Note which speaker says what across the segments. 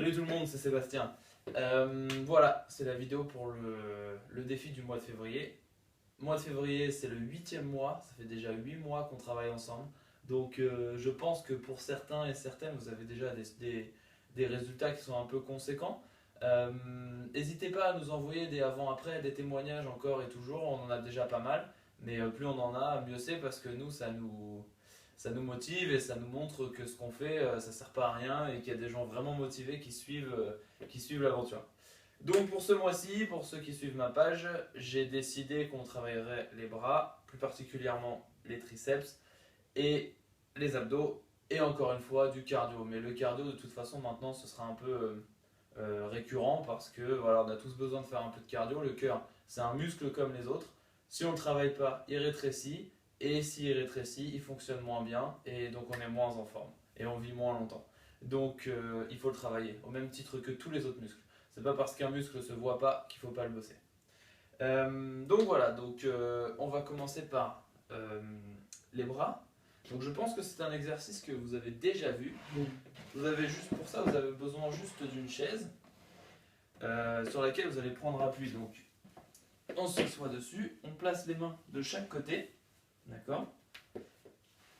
Speaker 1: Salut tout le monde, c'est Sébastien. Voilà, c'est la vidéo pour le défi du mois de février. Mois de février, c'est le 8e mois, ça fait déjà 8 mois qu'on travaille ensemble. Donc je pense que pour certains et certaines, vous avez déjà des résultats qui sont un peu conséquents. N'hésitez pas à nous envoyer des avant-après, des témoignages encore et toujours, on en a déjà pas mal. Mais plus on en a, mieux c'est parce que nous, ça nous motive et ça nous montre que ce qu'on fait, ça sert pas à rien et qu'il y a des gens vraiment motivés qui suivent l'aventure. Donc pour ce mois-ci, pour ceux qui suivent ma page, j'ai décidé qu'on travaillerait les bras, plus particulièrement les triceps et les abdos et encore une fois du cardio. Mais le cardio de toute façon maintenant ce sera un peu récurrent parce que voilà, on a tous besoin de faire un peu de cardio. Le cœur c'est un muscle comme les autres. Si on ne le travaille pas, il rétrécit. Et s'il rétrécit, il fonctionne moins bien et donc on est moins en forme et on vit moins longtemps. Donc il faut le travailler au même titre que tous les autres muscles. C'est pas parce qu'un muscle ne se voit pas qu'il faut pas le bosser. Donc voilà, on va commencer par les bras. Donc je pense que c'est un exercice que vous avez déjà vu. Vous avez juste pour ça, vous avez besoin juste d'une chaise sur laquelle vous allez prendre appui. Donc on s'assoit dessus, on place les mains de chaque côté. D'accord.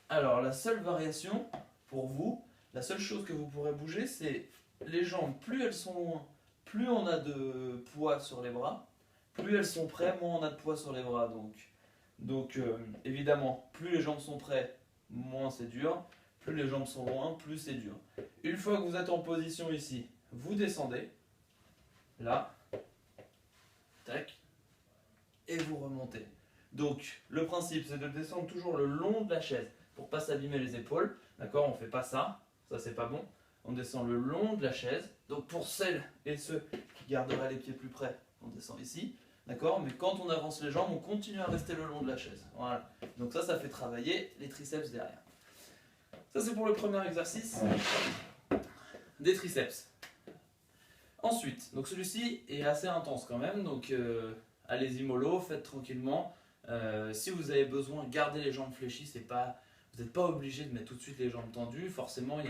Speaker 1: Alors la seule variation pour vous, la seule chose que vous pourrez bouger, c'est les jambes. Plus elles sont loin, plus on a de poids sur les bras. Plus elles sont près, moins on a de poids sur les bras. Donc évidemment, plus les jambes sont près, moins c'est dur. Plus les jambes sont loin, plus c'est dur. Une fois que vous êtes en position ici, vous descendez. Là. Tac. Et vous remontez. Donc le principe c'est de descendre toujours le long de la chaise pour pas s'abîmer les épaules. D'accord, on fait pas ça, ça c'est pas bon. On descend le long de la chaise. Donc pour celles et ceux qui garderaient les pieds plus près, on descend ici. D'accord, mais quand on avance les jambes, on continue à rester le long de la chaise. Voilà. Donc ça fait travailler les triceps derrière. Ça c'est pour le premier exercice des triceps. Ensuite, donc celui-ci est assez intense quand même, donc allez-y mollo, faites tranquillement. Si vous avez besoin, gardez les jambes fléchies, vous n'êtes pas obligé de mettre tout de suite les jambes tendues. Forcément, il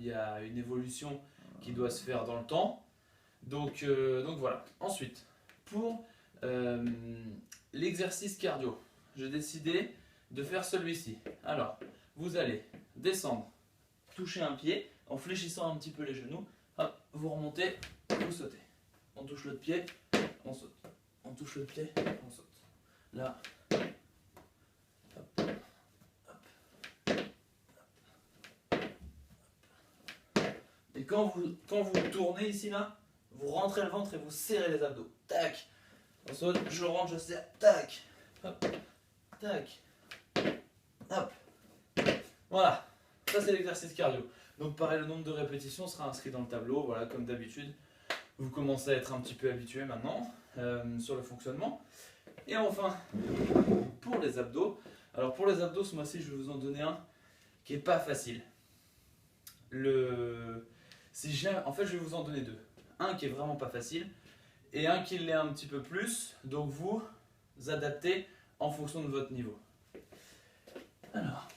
Speaker 1: y a une évolution qui doit se faire dans le temps. Donc voilà. Ensuite, pour l'exercice cardio, j'ai décidé de faire celui-ci. Alors, vous allez descendre, toucher un pied en fléchissant un petit peu les genoux. Hop, vous remontez, vous sautez. On touche l'autre pied, on saute. On touche le pied, on saute. Là. Hop, hop, hop. Et quand vous tournez ici, là, vous rentrez le ventre et vous serrez les abdos. Tac. On saute, je rentre, je serre. Tac. Hop. Tac. Hop. Voilà. Ça, c'est l'exercice cardio. Donc, pareil, le nombre de répétitions sera inscrit dans le tableau. Voilà, comme d'habitude. Vous commencez à être un petit peu habitué maintenant sur le fonctionnement. Et enfin, pour les abdos. Alors pour les abdos, ce mois-ci, je vais vous en donner un qui n'est pas facile. En fait, je vais vous en donner deux. Un qui est vraiment pas facile et un qui l'est un petit peu plus. Donc vous adaptez en fonction de votre niveau. Alors,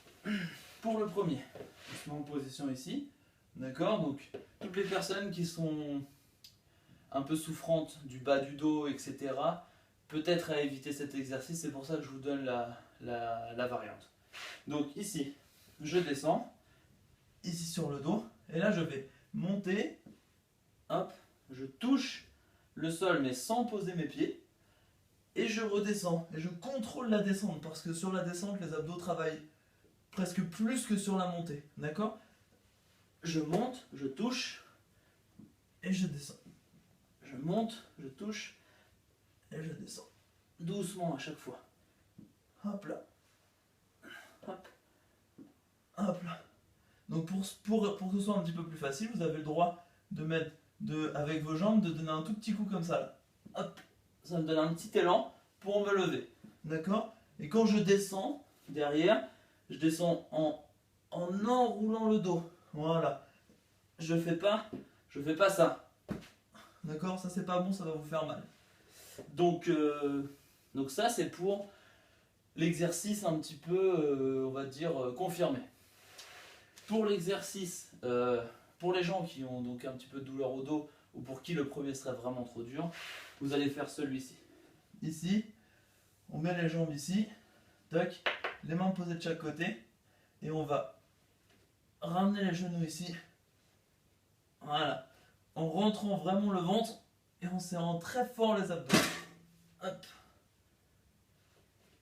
Speaker 1: pour le premier, je se mets en position ici. D'accord. Donc toutes les personnes qui sont un peu souffrantes du bas du dos, etc., peut-être à éviter cet exercice, c'est pour ça que je vous donne la variante. Donc ici, je descends, ici sur le dos, et là je vais monter, hop, je touche le sol mais sans poser mes pieds, et je redescends, et je contrôle la descente, parce que sur la descente, les abdos travaillent presque plus que sur la montée, d'accord? Je monte, je touche, et je descends. Je monte, je touche, et je descends. Doucement à chaque fois. Hop là. Hop. Hop là. Donc pour que ce soit un petit peu plus facile, vous avez le droit de mettre avec vos jambes, de donner un tout petit coup comme ça. Là. Hop. Ça me donne un petit élan pour me lever. D'accord? Et quand je descends derrière, je descends en enroulant le dos. Voilà. Je fais pas ça. D'accord? Ça c'est pas bon, ça va vous faire mal. Donc ça c'est pour l'exercice un petit peu, on va dire, confirmé. Pour l'exercice pour les gens qui ont donc un petit peu de douleur au dos ou pour qui le premier serait vraiment trop dur, vous allez faire celui-ci. Ici, on met les jambes ici, tac, les mains posées de chaque côté et on va ramener les genoux ici. Voilà, en rentrant vraiment le ventre et en serrant très fort les abdos. Hop,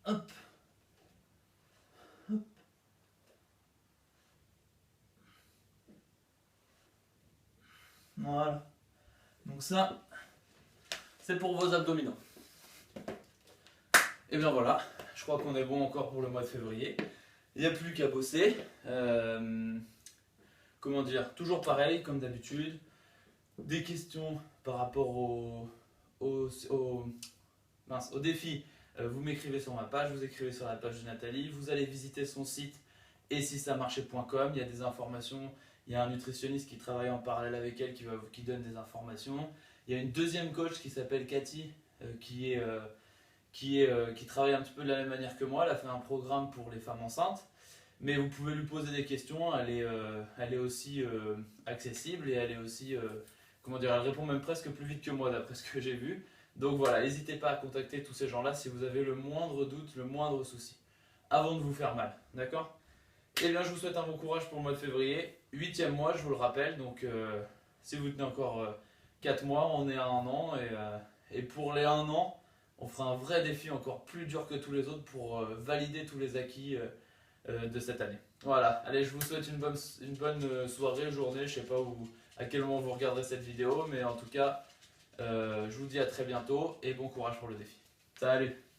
Speaker 1: hop, hop. Voilà. Donc ça, c'est pour vos abdominaux. Et bien voilà, je crois qu'on est bon encore pour le mois de février. Il n'y a plus qu'à bosser. Comment dire, toujours pareil, comme d'habitude. Des questions par rapport au défi, vous m'écrivez sur ma page, vous écrivez sur la page de Nathalie, vous allez visiter son site et si ça marchait.com, il y a des informations, il y a un nutritionniste qui travaille en parallèle avec elle qui donne des informations. Il y a une deuxième coach qui s'appelle Cathy qui travaille un petit peu de la même manière que moi. Elle a fait un programme pour les femmes enceintes, mais vous pouvez lui poser des questions, elle est aussi accessible et elle est aussi, comment dire, elle répond même presque plus vite que moi d'après ce que j'ai vu. Donc voilà, n'hésitez pas à contacter tous ces gens-là si vous avez le moindre doute, le moindre souci, avant de vous faire mal, d'accord? Et bien je vous souhaite un bon courage pour le mois de février, 8e mois je vous le rappelle, donc si vous tenez encore 4 mois, on est à 1 an, et pour les 1 an, on fera un vrai défi encore plus dur que tous les autres pour valider tous les acquis de cette année. Voilà, allez, je vous souhaite une bonne soirée, journée, je sais pas à quel moment vous regarderez cette vidéo, mais en tout cas, je vous dis à très bientôt et bon courage pour le défi. Salut!